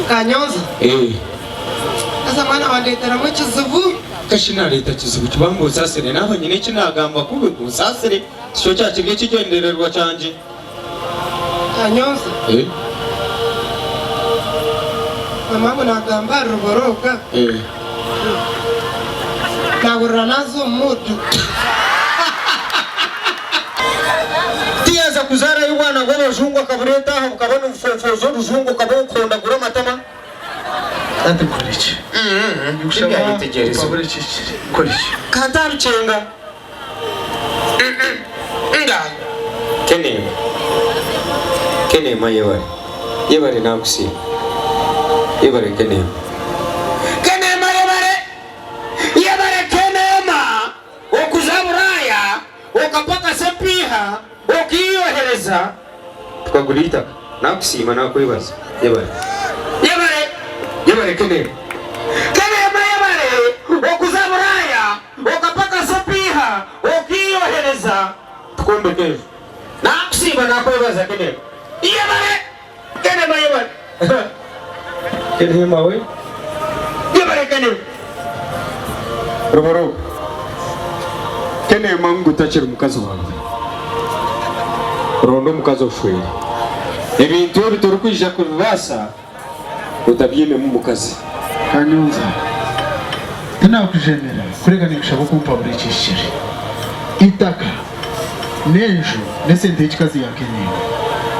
Kanyoza. Asa mwana wandetera mu kizibu. Kashina leta kizibu kibambo sasere naho nyine kinagamba kube ku sasere cyo cyakibye kigendererwa cyanje. Kanyoza. Mama nagamba Ruboroga. Nagurra nazo mutu. Tiyaza kuzara y'ubwana ngo bajungu akabureta aho ukabona umfofo rujungu ukabona konda gura matama. Ante kurichi. Ushaka yitegereza. Kurichi. Kantarucenga. Nga. Kenema yebare nakusi. Yebare Kenema. Kenema Kenema. Okuzaburaya, okapaka sepiha, okiyohereza. Tukagurita nakusima nakwibaza. Yebare Kenema. Kenema okuzaburaya, okapaka sepiha, okiyohereza. Tukombe kejo. Nakusima nakwibaza Kenema. Kenema Kenema we. Kenema. Ruboroga. Kenema ngutakira mukazi wawe. Rondo mukazi ofwe. Ebintu bitorukwijja kubasa. Utabyeme mu mukazi. Kanyoza. Tena kujenera kurega nikushaka kumpa buri kishiri. Itaka. Nenjo nesente y'ikazi ya Kenema.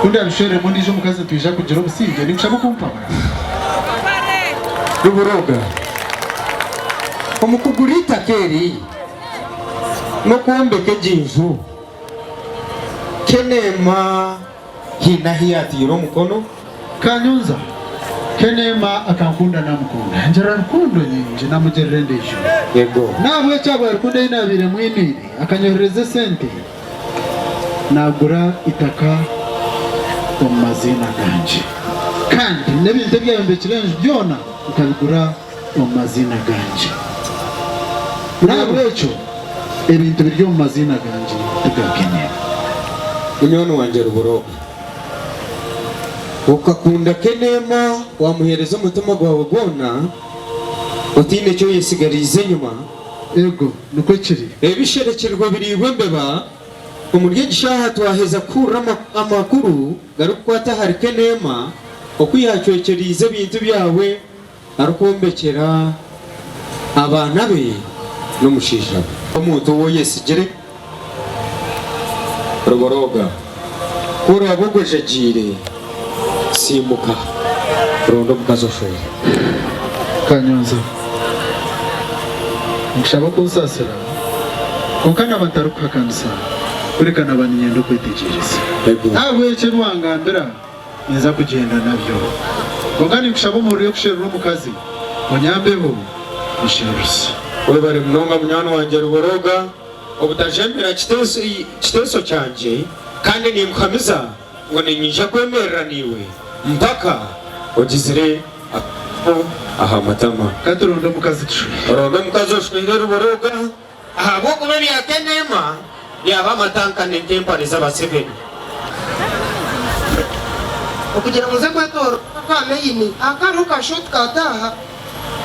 Kundi abishore mundi jo mukazi twija kugira obusije nikushaka kumpa. Ruboroga. Omukugurita keri. No kuombeke jinju. Kenema hina hiyati yoro mukono. Kanyoza. Kenema akankunda namukunda. Njara rukundo nyinji namugerende jo. Yego. Nabwe cyabo rukundo inabire mwiniri akanyohereza sente. Nagura itaka omazina ganje. Kandi nebinte byayombe kirenje byona ukabigura omazina ganje. Nabwe cyo ebintu biryo omazina ganje tugakeneye. Unyono wanje Ruboroga. Ukakunda Kenema wamuhereza umutima gwawe gona utine cyo yesigarize nyuma. Ego nuko kiri. Ebisherekerwa biribwe mbeba umurye gishaha twaheza kurama amakuru garukwata hari Kenema okuyacwekerize bintu byawe arukombekera abana be no mushisha omuntu wo yesigere. Ruboroga kura bugweje jire simuka rondo mukazo shoye. Kanyoza nshaba kusasira kokana bataruka kanisa kurekana abanyendo kwitegereza ntabwo cyo mwangambira neza kugenda nabyo kokani kushaba muri yo kushera umukazi onyambeho musherusi we bari mnonga munyano wanje Ruboroga obutajembera kiteso cyanje kandi nimukamiza ngo ninyisha kwemerera niwe mpaka ogizire aha matama katurondo mukazi tushuye rondo mukazi oshwire Ruboroga aha boko bari ya Kenema yaba matanka n'intempare z'abasebeni Okugira muze kwetoro kameyini akaruka shot kataha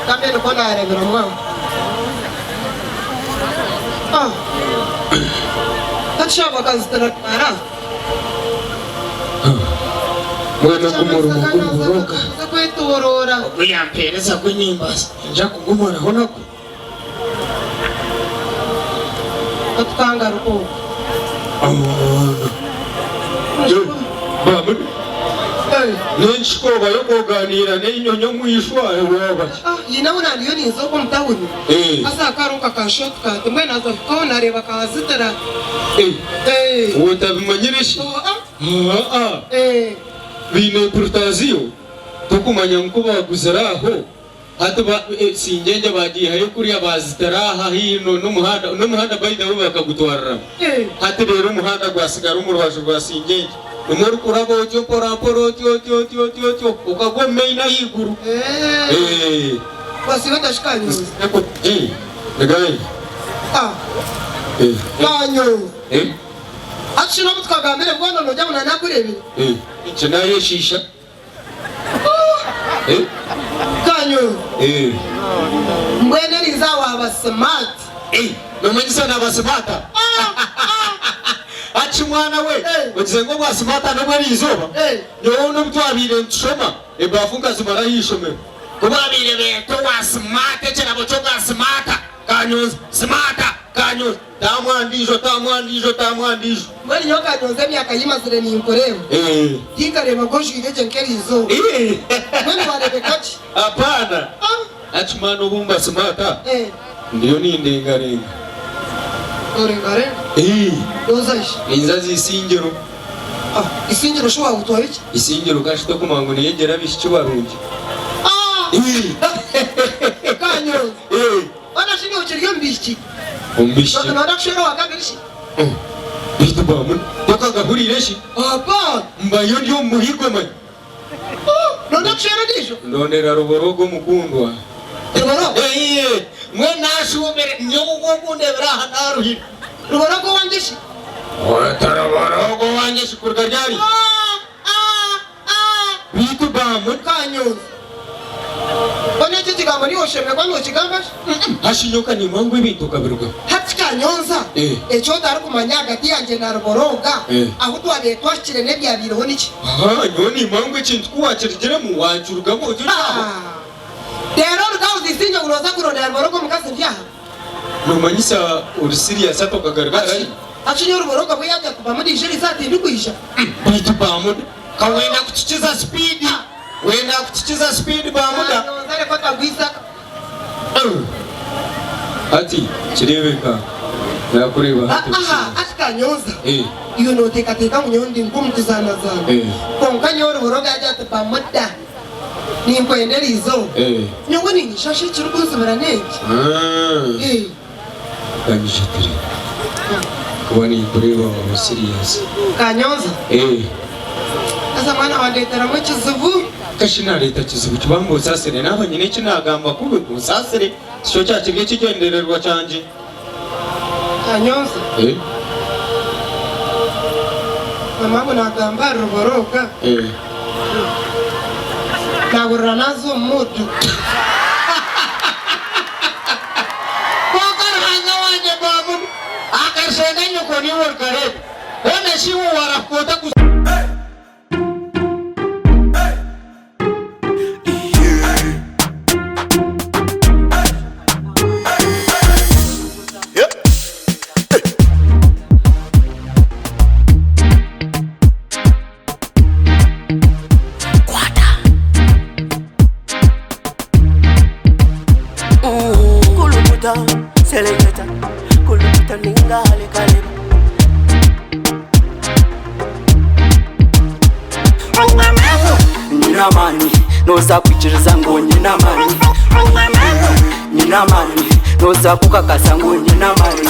kamene kona arebera mwa. Tachaba kazitara para. Mwana kumuru Ruboroga Zakwetorora. Okuyampereza kunyimba nja kugumora honako. Otkanga ruko. Bamuda. Nenshikoba yokuganira nenyonyo mwishwa ewabaye. Yina unaniyo nizo ko mtawuni. Asa akaruka ka shortcut mwe nazo kona reba kazitara. Wotabimanyirisha. Bine portazio tokumanya nkuba guzaraho hatuba singenje bagiye hayo kuri abazitaraha hino n'umuhanda bayida we bakagutwarira. Hati rero umuhanda gwasigara umurwaje gwa singenje. Umuru kurabo cyo poraporo tyo ukagome ina yiguru. Basi batashikanyuza. Nagaye. Kanyo. Achino mutkagambere bwana no jamuna nakurebe. Ichana yeshisha. Kanyo. Mbwene rizawa aba smart. Nomanyisa na aba smart. Achi mwana we. Ugize ngo bwa smart no bari izoba. Yo no butwabire nshoma. Ebafunga zimara yishome. Kubabire beto wa smart cyera boco bwa smart. Kanyo smart. Kanyo tamwandijo. Mweli nyoka nyonze myaka yimazire ni nkorewe. Tikareba goshire jenkerizo. Mweli warebe kachi. Apana. Achimano bumba smata. Ndiyo ni ndengarenga. Orengarenga? Dozashi. Inzazi isingiro. Isingiro sho wagutwara iki? Isingiro kashito kumango niyegera bishiki barungi. Kanyo. Wana shini uchiriyo mbishiki. Umbishi. Nada kushero wakabishi. Bitu bamu. Toka gahurire shi. Apa. Mbayo ndiyo muhigwe man. Nada kushero disho. Ndonera Ruboroga mukundwa. Ruboroga. Mwe nashubere nyogo kundebera hanaruhira. Ruboroga wandishi. Ruboroga wandishi kurgajari. Bitu bamu Kanyo. Bane chichigamba niyo shemwe kwano chigamba. Hashinyoka ni mangu ibintu kabiruga. Hatika nyonza. Echo tari kumanya hagati yanje na Ruboroga. Aho twabye twashire nebya biroho niki. Nyoni mangu ikintu kuwakirigere mu wajurugamo ujyo. Dero rugaho zisinye uroza kurondera Ruboroga mukazi byaha. Nomanyisa uri serious atokagaragara. Achinyo Ruboroga bwe yaje kuva muri jeri zati ndikwisha. Bitu bamuda. Kawenda kuchichiza speed. Wenda kuchichiza speed Bamuda. Nzare kota gwisa. Ati chirebeka. Nakureba hati. Atika nyonza. Iyo no teka munyondi ngumu kuzana zana. Konka nyoro Ruboroga yaje ati Bamuda. Ni mkwenderizo. Nyongo ni ngishashi chirukunzi baraneki. Kanyishitiri. Kwani kureba wa serious. Kanyonza. Asa mwana wandetera mu kizivu. Kashina leta kizibu kibambo sasere nabanyine kinagamba kube kusasere cyo cyakibye kigendererwa canje. Kanyonza. Mama nagamba Ruboroga. Nagurra nazo mudu. Kokar hanga wanje bamu. Akashenda nyuko ni workare. Ona shiwo warakota ku Selecta, kuluta ninga hale kaleba. Nina mani, noza kuchiriza ngo nina mani. Nina mani, noza kukakasa ngo nina mani.